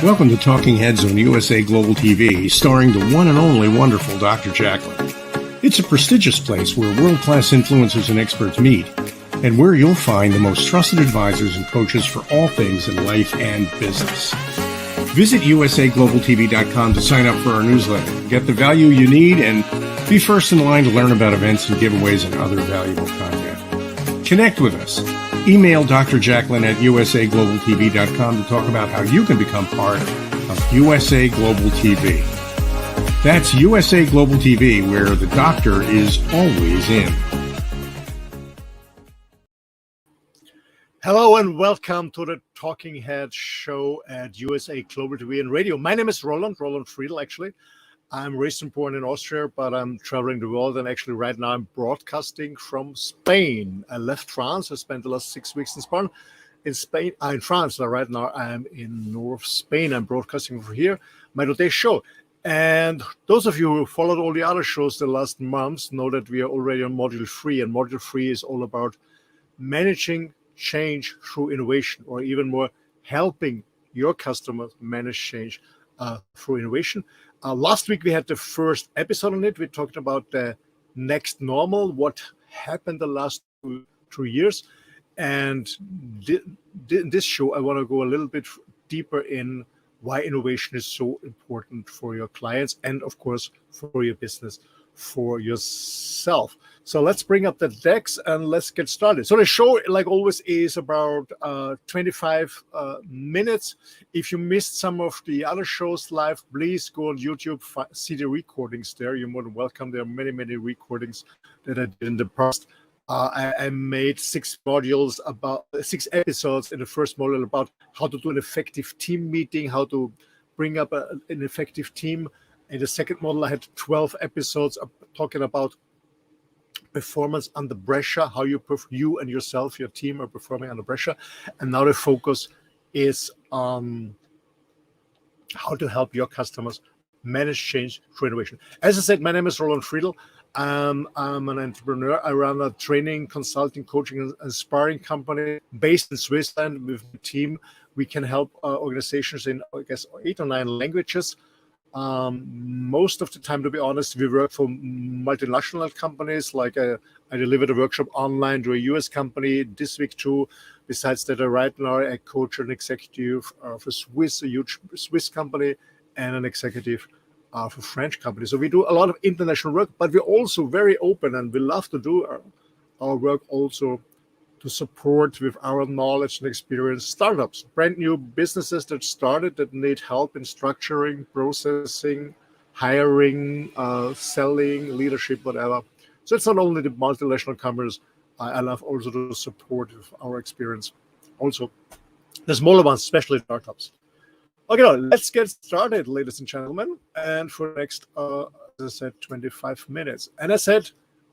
Welcome to Talking Heads on USA Global TV, starring the one and only wonderful Dr. Jacqueline. It's a prestigious place where world-class influencers and experts meet, and where you'll find the most trusted advisors and coaches for all things in life and business. Visit usaglobaltv.com to sign up for our newsletter, get the value you need, and be first in line to learn about events and giveaways and other valuable content. Connect with us. Email Dr. Jacqueline at usaglobaltv.com to talk about how you can become part of USA Global TV. That's USA Global TV, where the doctor is always in. Hello and welcome to the Talking Head show at USA Global TV and Radio. My name is Roland Friedl, actually. I'm raised and born in Austria, but I'm traveling the world, and actually right now I'm broadcasting from Spain. I left France. I spent the last 6 weeks in France. Now, right now I'm in North Spain. I'm broadcasting from here, my today's show. And those of you who followed all the other shows the last months know that we are already on Module 3, and Module 3 is all about managing change through innovation, or even more, helping your customers manage change through innovation. Last week we had the first episode on it. We talked about the next normal, what happened the last 2 years. And in this show, I want to go a little bit deeper in why innovation is so important for your clients and, of course, for your business, for yourself. So let's bring up the decks and let's get started. So the show, like always, is about 25 minutes. If you missed some of the other shows live, please go on YouTube, see the recordings there. You're more than welcome. There are many, many recordings that I did in the past. I made 6 episodes in the first module about how to do an effective team meeting, how to bring up an effective team. In the second model, I had 12 episodes talking about performance under pressure, how you and yourself, your team, are performing under pressure. And now the focus is on how to help your customers manage change through innovation. As I said, my name is Roland Friedl. I'm an entrepreneur. I run a training, consulting, coaching, and sparring company based in Switzerland. With a team, we can help organizations in, I guess, 8 or 9 languages. Most of the time, to be honest, we work for multinational companies. Like I delivered a workshop online to a US company this week too. Besides that, right now I coach an executive for a huge Swiss company, and an executive for French company. So we do a lot of international work, but we're also very open, and we love to do our work also to support with our knowledge and experience startups, brand new businesses that started, that need help in structuring, processing, hiring, selling, leadership, whatever. So it's not only the multinational companies. I love also to support with our experience. Also, the smaller ones, especially startups. Okay, now let's get started, ladies and gentlemen. And for the next, as I said, 25 minutes. And I said,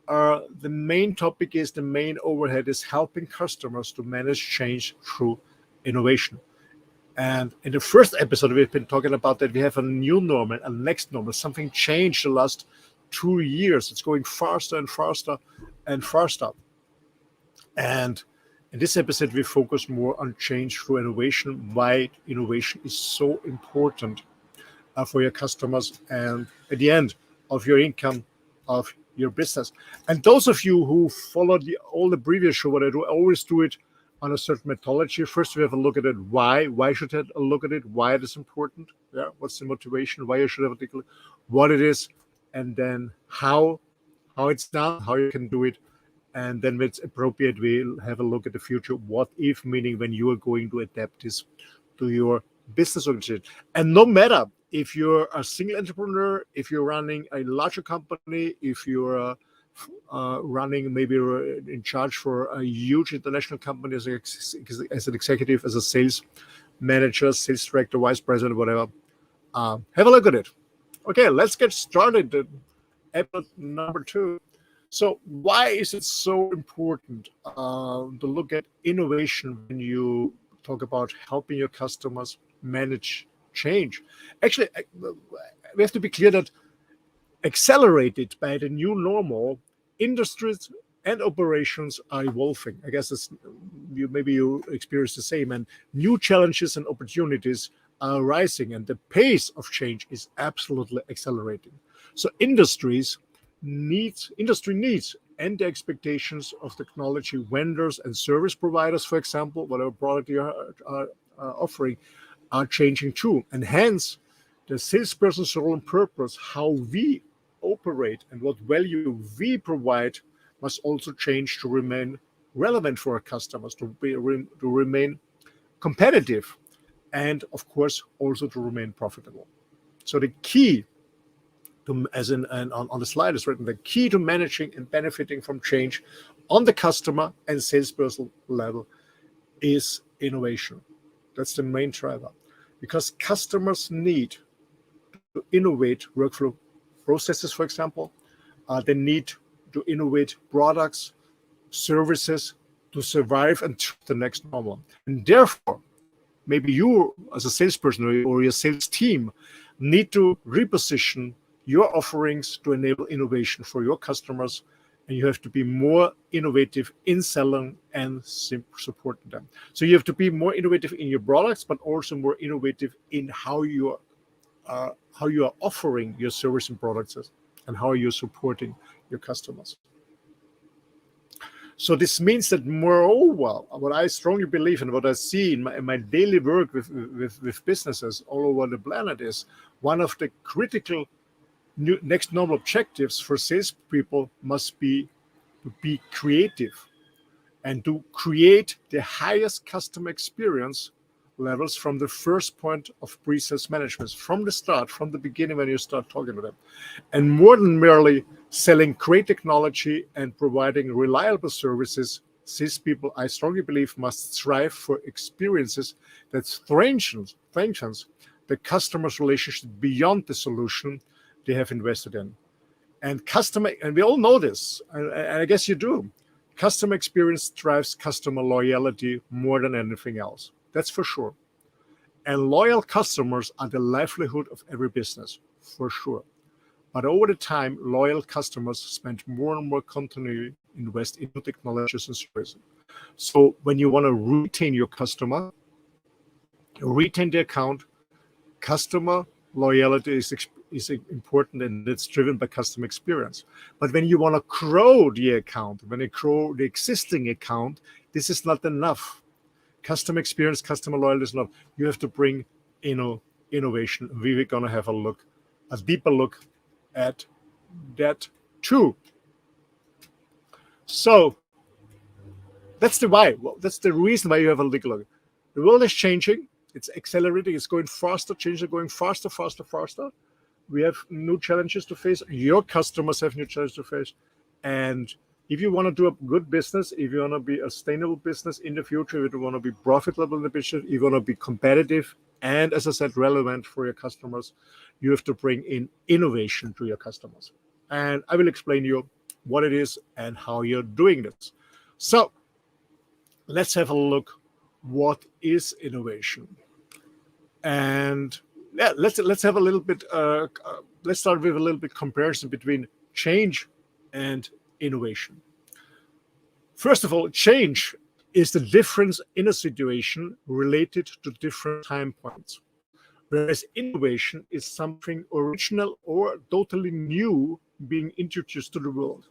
the main topic is, the main overhead is helping customers to manage change through innovation. And in the first episode, we've been talking about that we have a new normal, a next normal. Something changed the last 2 years. It's going faster and faster and faster. And in this episode, we focus more on change through innovation, why innovation is so important for your customers and at the end of your income, of your business. And those of you who followed all the previous show, what I do, I always do it on a certain methodology. First, we have a look at it. Why should I look at it? Why it is important? Yeah, what's the motivation? Why you should have a particular, what it is, and then how it's done, how you can do it. And then when it's appropriate, we'll have a look at the future. What if, meaning when you are going to adapt this to your business organization. And no matter if you're a single entrepreneur, if you're running a larger company, if you're running, maybe you're in charge for a huge international company as an executive, as a sales manager, sales director, vice president, whatever, have a look at it. Okay, let's get started. Episode number 2. So why is it so important to look at innovation when you talk about helping your customers manage change? Actually, we have to be clear that, accelerated by the new normal, industries and operations are evolving. I guess maybe you experience the same, and new challenges and opportunities are rising and the pace of change is absolutely accelerating. So industry needs and the expectations of technology vendors and service providers, for example, whatever product you are offering, are changing too. And hence, the salesperson's role and purpose, how we operate and what value we provide, must also change to remain relevant for our customers, to remain competitive, and of course also to remain profitable. So the key to, on the slide is written, the key to managing and benefiting from change on the customer and salesperson level is innovation. That's the main driver, because customers need to innovate workflow processes, for example. They need to innovate products, services to survive and to the next normal. And therefore, maybe you as a salesperson or your sales team need to reposition your offerings to enable innovation for your customers, and you have to be more innovative in selling and supporting them. So you have to be more innovative in your products, but also more innovative in how you are offering your service and products and how you're supporting your customers. So this means that, moreover, what I strongly believe and what I see in my daily work with businesses all over the planet is one of the critical next normal objectives for salespeople must be to be creative and to create the highest customer experience levels from the first point of pre-sales management, from the start, from the beginning when you start talking to them. And more than merely selling great technology and providing reliable services, salespeople, I strongly believe, must strive for experiences that strengthens the customer's relationship beyond the solution they have invested in. And we all know this, and I guess you do. Customer experience drives customer loyalty more than anything else. That's for sure. And loyal customers are the livelihood of every business, for sure. But over the time, loyal customers spend more and more continually invest into technologies and services. So when you want to retain your customer, retain the account, customer loyalty is important, and it's driven by customer experience. But when you want to grow the account, when you grow the existing account, this is not enough. Customer experience, customer loyalty is not. You have to bring innovation. We're going to have a deeper look at that too. So that's the why. Well, that's the reason why you have a look. The world is changing. It's accelerating. It's going faster. Changes are going faster. We have new challenges to face. Your customers have new challenges to face. And if you want to do a good business, if you want to be a sustainable business in the future, if you want to be profitable in the business, if you want to be competitive and, as I said, relevant for your customers, you have to bring in innovation to your customers. And I will explain to you what it is and how you're doing this. So let's have a look. What is innovation? And yeah, let's have a little bit. Let's start with a little bit comparison between change and innovation. First of all, change is the difference in a situation related to different time points, whereas innovation is something original or totally new being introduced to the world.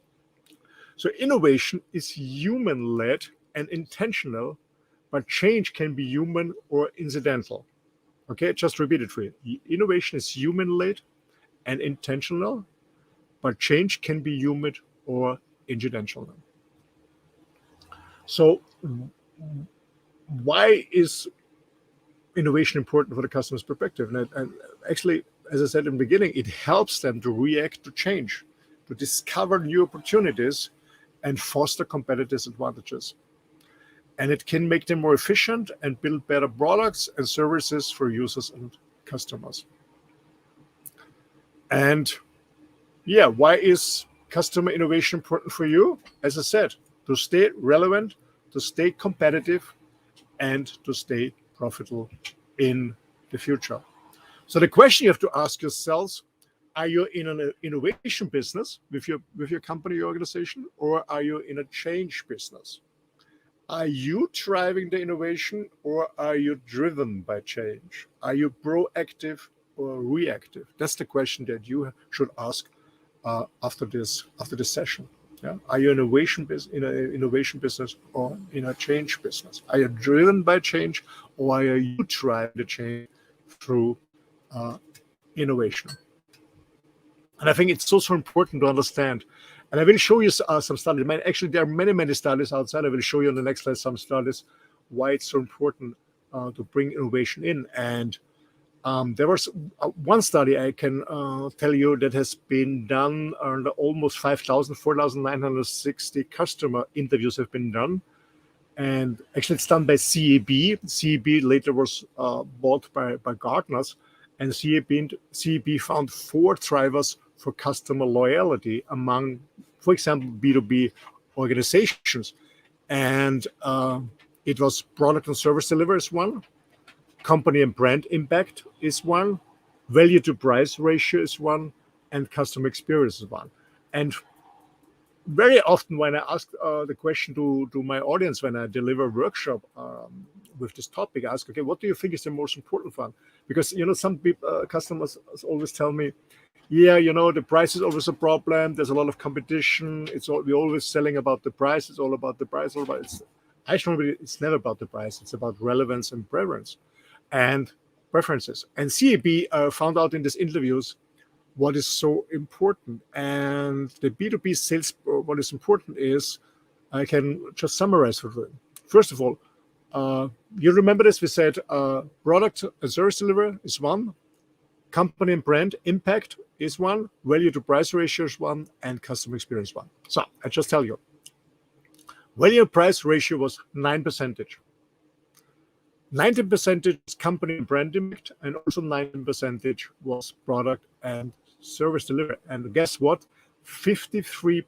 So innovation is human-led and intentional, but change can be human or incidental. Okay, just repeat it for you. Innovation is human-led and intentional, but change can be human or incidental. So why is innovation important for the customer's perspective? And actually, as I said in the beginning, it helps them to react to change, to discover new opportunities and foster competitive advantages. And it can make them more efficient and build better products and services for users and customers. And yeah, why is customer innovation important for you? As I said, to stay relevant, to stay competitive, and to stay profitable in the future. So the question you have to ask yourselves, are you in an innovation business with your company, your organization, or are you in a change business? Are you driving the innovation, or are you driven by change? Are you proactive or reactive? That's the question that you should ask after this session. Yeah? Are you in an innovation business or in a change business? Are you driven by change, or are you driving the change through innovation? And I think it's also important to understand. And I will show you some studies. Actually, there are many studies outside. I will show you on the next slide some studies why it's so important to bring innovation in. And there was one study I can tell you that has been done under almost 4,960 customer interviews have been done. And actually, it's done by CEB. CEB later was bought by Gartner's. And CEB found 4 drivers for customer loyalty among, for example, B2B organizations. And it was product and service delivery is one, company and brand impact is one, value to price ratio is one, and customer experience is one. And very often when I ask the question to my audience, when I deliver a workshop with this topic, I ask, okay, what do you think is the most important one? Because, some people, customers always tell me, yeah, the price is always a problem. There's a lot of competition. We're always selling about the price. It's all about the price. Actually, it's never about the price. It's about relevance and preference and preferences. And CEB found out in these interviews what is so important. And the B2B sales, what is important is, I can just summarize for you. First of all, you remember this, we said product and service delivery is one, company and brand impact is one, value to price ratio is one, and customer experience one. So I just tell you, value to price ratio was 9%. 19% is company and brand impact, and also 19% was product and service delivery. And guess what? 53%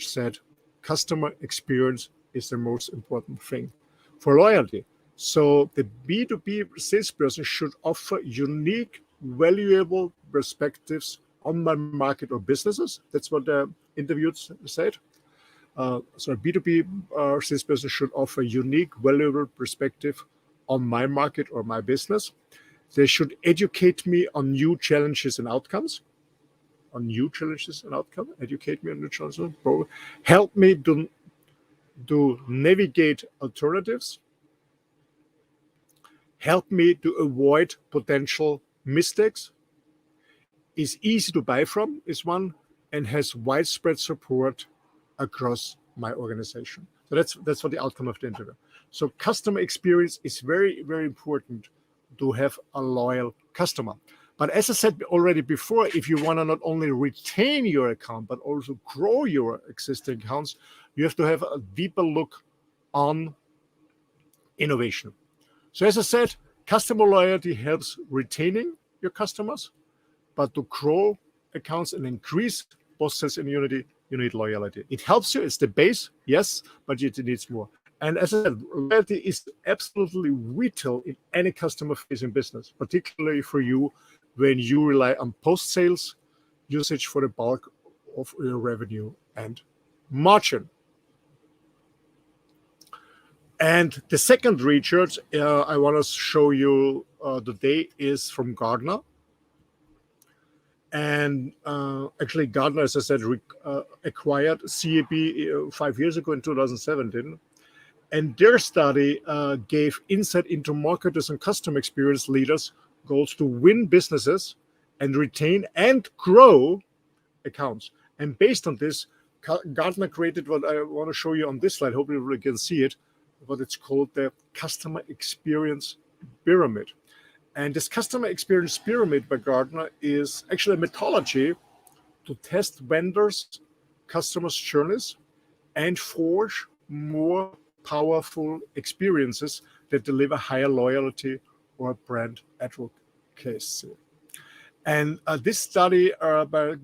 said customer experience is the most important thing for loyalty. So the B2B salesperson should offer unique, valuable perspectives on my market or businesses. That's what the interviewed said. So a B2B salesperson should offer unique, valuable perspective on my market or my business. They should educate me on new challenges and outcomes. Educate me on new challenges. Help me to navigate alternatives. Help me to avoid potential mistakes. Is easy to buy from is one, and has widespread support across my organization. So that's for the outcome of the interview. So customer experience is very, very important to have a loyal customer. But as I said already before, if you want to not only retain your account, but also grow your existing accounts, you have to have a deeper look on innovation. So as I said, customer loyalty helps retaining your customers, but to grow accounts and increase post-sales immunity, you need loyalty. It helps you, it's the base, yes, but it needs more. And as I said, loyalty is absolutely vital in any customer-facing business, particularly for you when you rely on post-sales usage for the bulk of your revenue and margin. And the second research I want to show you today is from Gartner. And actually, Gartner, as I said, acquired CEB 5 years ago in 2017. And their study gave insight into marketers and customer experience leaders' goals to win businesses and retain and grow accounts. And based on this, Gartner created what I want to show you on this slide. Hopefully you can see it, what it's called the Customer Experience Pyramid. And this Customer Experience Pyramid by Gartner is actually a methodology to test vendors' customers' journeys and forge more powerful experiences that deliver higher loyalty or brand advocacy. And this study by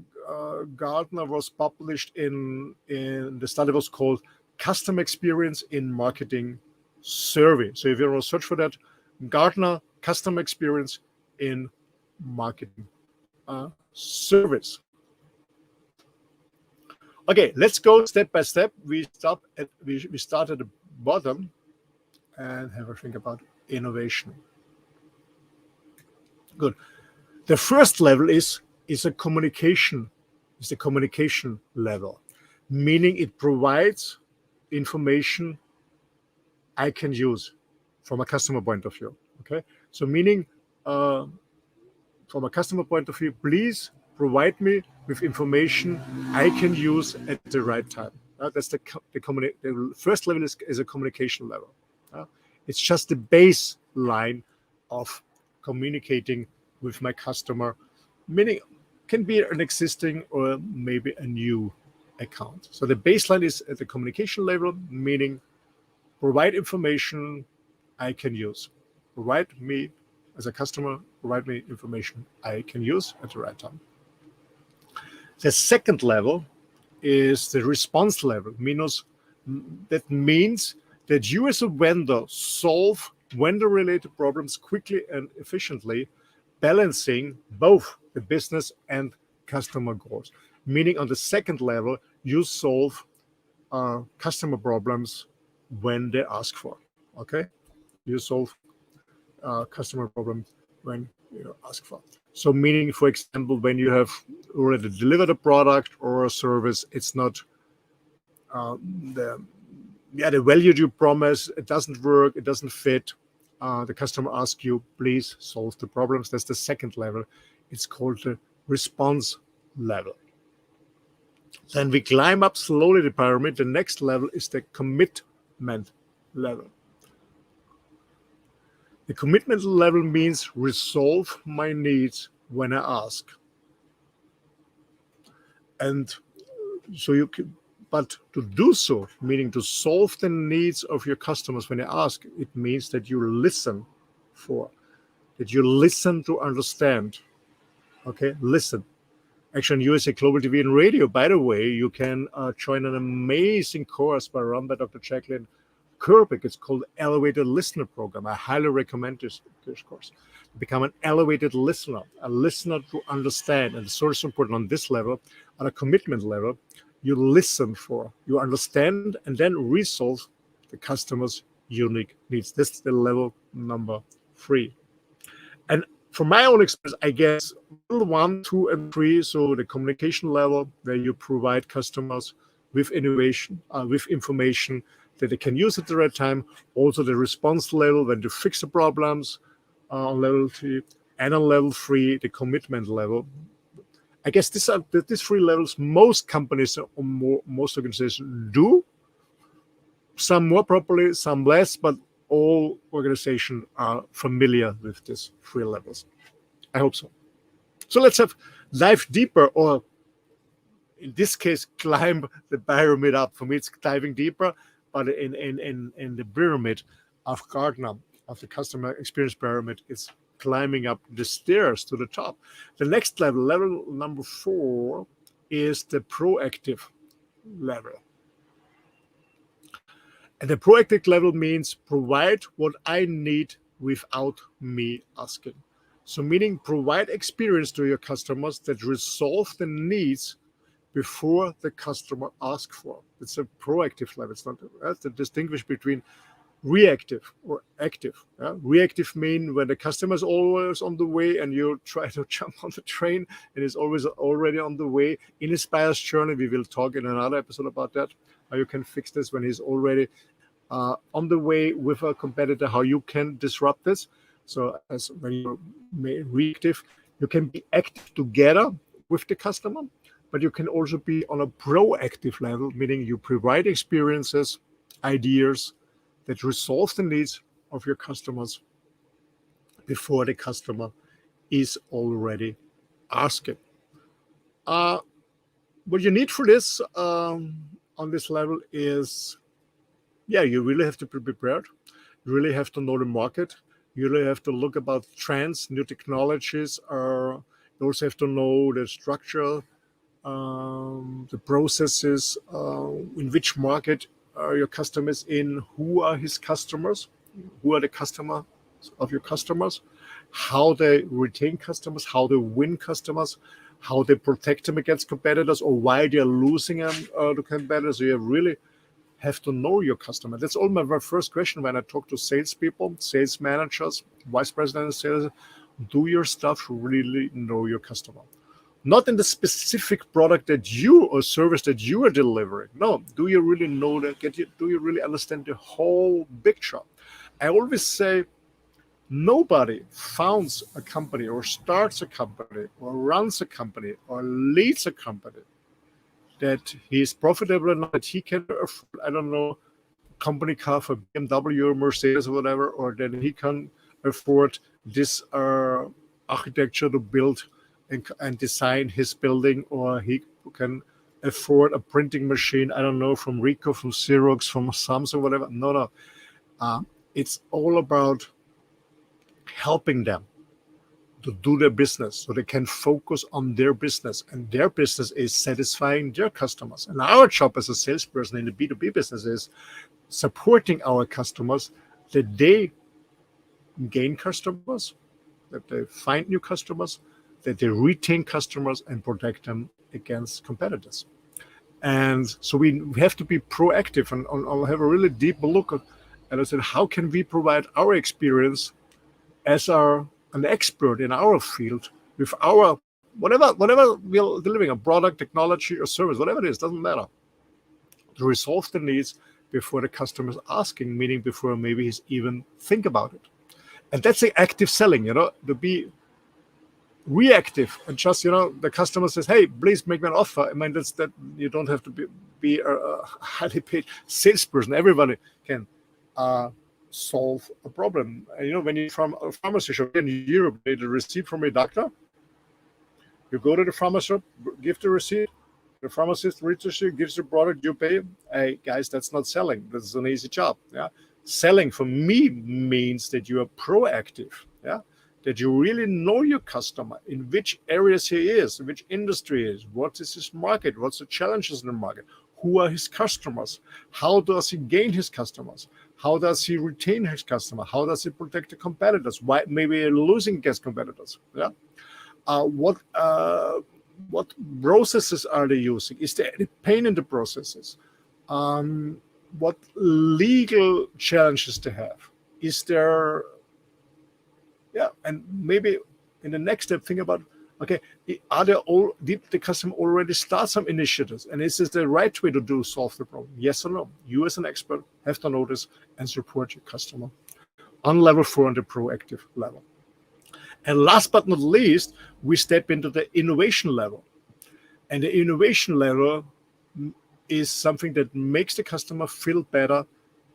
Gartner was published in the study was called Customer Experience in Marketing Survey. So if you want to search for that, Gartner Customer Experience in Marketing Service. Okay, let's go step by step. We start at the bottom and have a think about innovation. Good. The first level is a communication, is the communication level, meaning it provides information I can use from a customer point of view. Okay, so meaning from a customer point of view, please provide me with information I can use at the right time. That's the first level is a communication level. It's just the baseline of communicating with my customer, meaning can be an existing or maybe a new account. So the baseline is at the communication level, meaning provide information I can use. Provide me as a customer, provide me information I can use at the right time. The second level is the response level. That means that you as a vendor solve vendor-related problems quickly and efficiently, balancing both the business and customer goals. Meaning on the second level, you solve customer problems when they ask for. Okay, you solve customer problems when you ask for. So meaning, for example, when you have already delivered a product or a service, it's not the value you promise, it doesn't work, it doesn't fit. The customer asks you, please solve the problems. That's the second level. It's called the response level. Then we climb up slowly the pyramid. The next level is the commitment level. The commitment level means resolve my needs when I ask. And so you can, but to do so, meaning to solve the needs of your customers when they ask, it means that you listen that you listen to understand. Okay, listen. Actually, on USA Global TV and Radio, by the way, you can join an amazing course run by Dr. Jacqueline Kerbeck. It's called Elevated Listener Program. I highly recommend this course. Become an elevated listener, a listener to understand. And it's so important on this level, on a commitment level, you listen you understand, and then resolve the customer's unique needs. This is the level number 3. And from my own experience, I guess 1, 2, and 3, so the communication level where you provide customers with innovation, with information that they can use at the right time. Also the response level when to fix the problems on level 2, and on level 3, the commitment level. I guess these 3 levels most companies or most organizations do. Some more properly, some less, but all organizations are familiar with these 3 levels. I hope so. So let's dive deeper, or in this case, climb the pyramid up. For me, it's diving deeper, but in the pyramid of Gartner, of the customer experience pyramid, it's climbing up the stairs to the top. The next level number 4, is the proactive level. And the proactive level means provide what I need without me asking. So meaning provide experience to your customers that resolve the needs before the customer asks for. It's a proactive level. It's not to distinguish between reactive or active. Reactive mean when the customer is always on the way and you try to jump on the train and is always already on the way. In his buyer's journey, we will talk in another episode about that, how you can fix this when he's already on the way with a competitor, how you can disrupt this. So as when you're reactive, you can be active together with the customer, but you can also be on a proactive level, meaning you provide experiences, ideas that resolve the needs of your customers before the customer is already asking. What you need for this on this level is, you really have to be prepared. You really have to know the market. You really have to look about trends, new technologies. You also have to know the structure, the processes, in which market are your customers in, who are his customers, who are the customers of your customers, how they retain customers, how they win customers, how they protect them against competitors, or why they're losing them to competitors. So you really have to know your customer. That's all my first question when I talk to salespeople, sales managers, vice presidents of sales. Do your staff really know your customer? Not in the specific product that you or service that you are delivering. No, do you really know that? Do you really understand the whole picture? I always say, nobody founds a company or starts a company or runs a company or leads a company that he's profitable enough that he can afford, I don't know, company car for BMW or Mercedes or whatever, or that he can afford this architecture to build and design his building, or he can afford a printing machine, I don't know, from Ricoh, from Xerox, from Samsung, whatever. No. It's all about helping them to do their business so they can focus on their business, and their business is satisfying their customers. And our job as a salesperson in the B2B business is supporting our customers, that they gain customers, that they find new customers, that they retain customers and protect them against competitors. And so we have to be proactive, and I'll have a really deep look at, and I said, how can we provide our experience as an expert in our field with our whatever we're delivering, a product, technology, or service, whatever it is, doesn't matter, to resolve the needs before the customer is asking, meaning before maybe he's even think about it. And that's the active selling, to be reactive and just, the customer says, hey, please make me an offer. I mean, that's that you don't have to be a highly paid salesperson. Everybody can solve a problem. When you're from a pharmacy shop in Europe, you get a receipt from a doctor. You go to the pharmacy shop, give the receipt. The pharmacist reaches you, gives you product, you pay. Hey, guys, that's not selling. That's an easy job. Yeah, selling for me means that you are proactive. Yeah, that you really know your customer, in which areas he is, in which industry he is, what is his market, what's the challenges in the market, who are his customers, how does he gain his customers, how does he retain his customer, how does he protect the competitors, why maybe losing against competitors. Yeah, what processes are they using? Is there any pain in the processes? What legal challenges they have? Is there, and maybe in the next step, think about, okay, did the customer already start some initiatives? And is this the right way to solve the problem? Yes or no? You as an expert have to notice and support your customer on level 4, on the proactive level. And last but not least, we step into the innovation level. And the innovation level is something that makes the customer feel better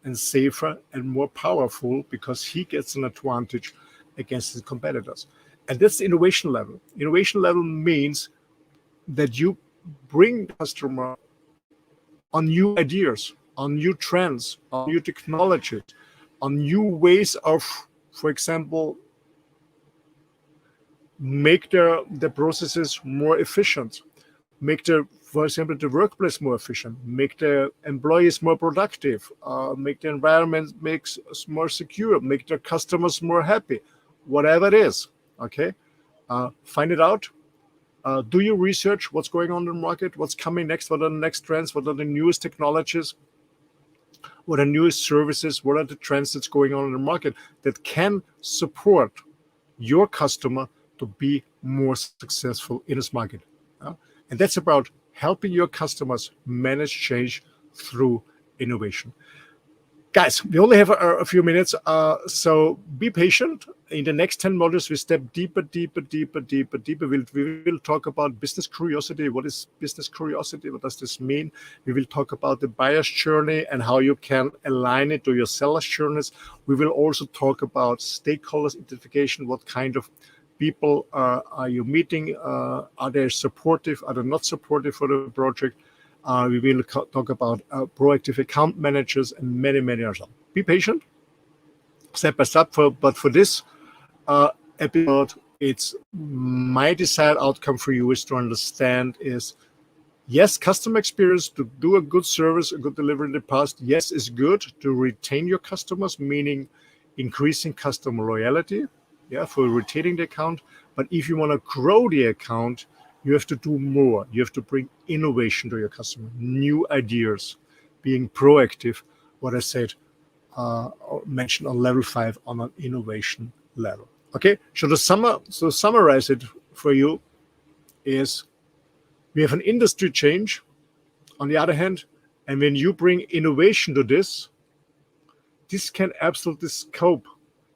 and safer and more powerful, because he gets an advantage against his competitors. And that's the innovation level. Innovation level means that you bring the customer on new ideas, on new trends, on new technologies, on new ways of, for example, make the processes more efficient, make for example, the workplace more efficient, make the employees more productive, make the environment more secure, make their customers more happy, whatever it is. Okay, find it out. Do your research. What's going on in the market? What's coming next? What are the next trends? What are the newest technologies? What are newest services? What are the trends that's going on in the market that can support your customer to be more successful in this market? And that's about helping your customers manage change through innovation. Guys, we only have a few minutes, so be patient. In the next 10 modules, we step deeper. We will talk about business curiosity. What is business curiosity? What does this mean? We will talk about the buyer's journey and how you can align it to your seller's journeys. We will also talk about stakeholders identification. What kind of people are you meeting? Are they supportive? Are they not supportive for the project? We will talk about proactive account managers and many others. Be patient, step by step. But for this episode, it's my desired outcome for you is to understand is, yes, customer experience, to do a good service, a good delivery in the past, yes, is good to retain your customers, meaning increasing customer loyalty, for retaining the account. But if you want to grow the account, you have to do more. You have to bring innovation to your customer, new ideas, being proactive, what I said, mentioned on level 5 on an innovation level. Okay, so summarize it for you is we have an industry change on the other hand, and when you bring innovation to this can absolutely scope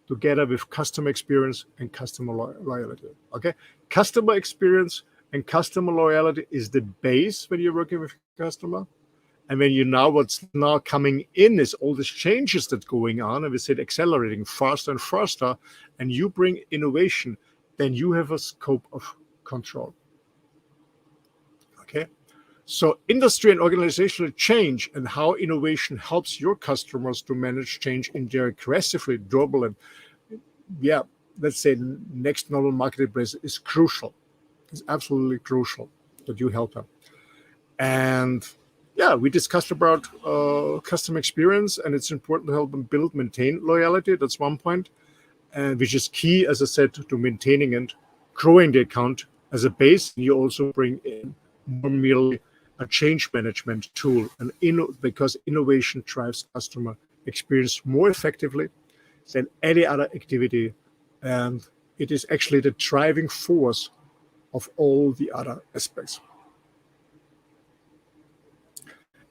together with customer experience and customer loyalty. Okay, customer experience and customer loyalty is the base when you're working with a customer. And when what's now coming in is all these changes that going on, and we said accelerating faster and faster, and you bring innovation, then you have a scope of control. Okay, so industry and organizational change and how innovation helps your customers to manage change in their aggressively durable and let's say next normal marketplace is crucial. It's absolutely crucial that you help them. And we discussed about customer experience, and it's important to help them maintain loyalty. That's one point, and which is key, as I said, to maintaining and growing the account as a base. You also bring in more merely a change management tool, because innovation drives customer experience more effectively than any other activity, and it is actually the driving force of all the other aspects.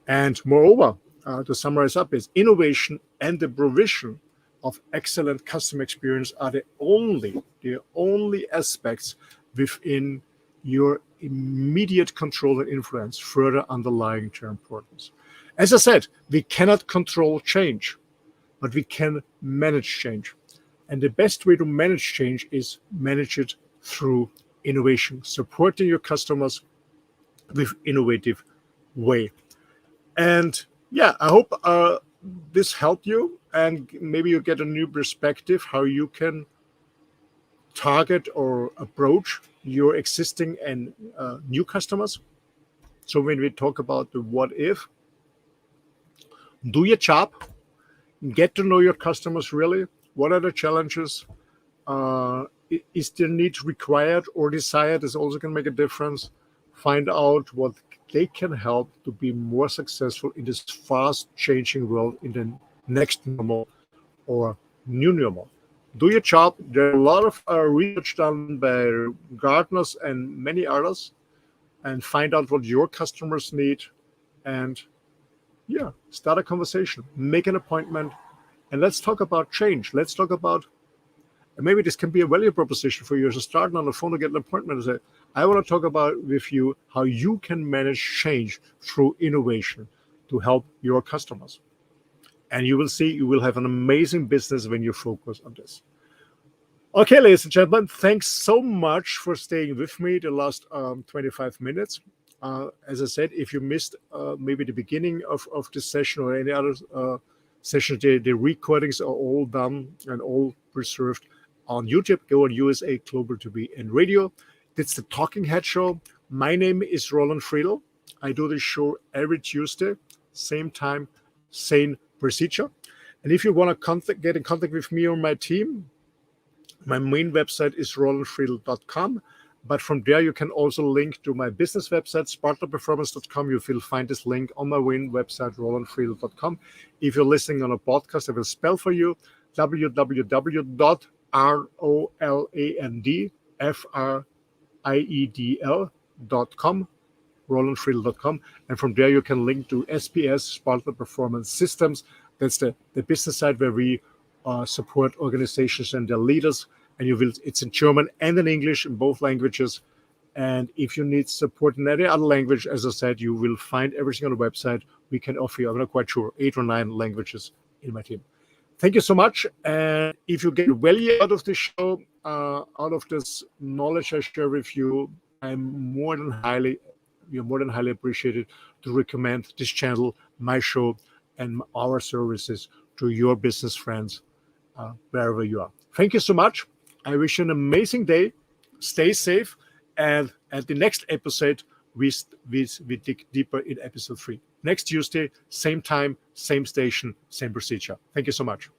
And moreover, to summarize up, is innovation and the provision of excellent customer experience are the only aspects within your immediate control and influence, further underlying their importance. As I said, we cannot control change, but we can manage change. And the best way to manage change is manage it through innovation, supporting your customers with innovative way. And I hope this helped you, and maybe you get a new perspective how you can target or approach your existing and new customers. So when we talk about the what if, do your job, get to know your customers really. What are the challenges? Is their need required or desired? Is also going to make a difference. Find out what they can help to be more successful in this fast changing world in the next normal or new normal. Do your job. There are a lot of research done by gardeners and many others, and find out what your customers need, and start a conversation, make an appointment, and let's talk about change. Let's talk about, and maybe this can be a value proposition for you. So starting on the phone to get an appointment and say, I want to talk about with you how you can manage change through innovation to help your customers. And you will see, you will have an amazing business when you focus on this. Okay, ladies and gentlemen, thanks so much for staying with me the last 25 minutes. As I said, if you missed maybe the beginning of this session or any other session, the recordings are all done and all preserved on YouTube. Go on USA Global TV and Radio. That's the Talking Head Show. My name is Roland Friedl. I do this show every Tuesday, same time, same procedure. And if you want to get in contact with me or my team, my main website is rolandfriedl.com. But from there, you can also link to my business website, spartaperformance.com. You will find this link on my main website, rolandfriedl.com. If you're listening on a podcast, I will spell for you www.rolandfriedl.com, rolandfriedl.com. And from there, you can link to SPS, Sparta Performance Systems. That's the business side where we support organizations and their leaders. And it's in German and in English, in both languages. And if you need support in any other language, as I said, you will find everything on the website. We can offer you, I'm not quite sure, 8 or 9 languages in my team. Thank you so much. And if you get value out of this show, out of this knowledge I share with you, you're more than highly appreciated to recommend this channel, my show, and our services to your business friends, wherever you are. Thank you so much. I wish you an amazing day. Stay safe. And at the next episode, we dig deeper in episode 3. Next Tuesday, same time, same station, same procedure. Thank you so much.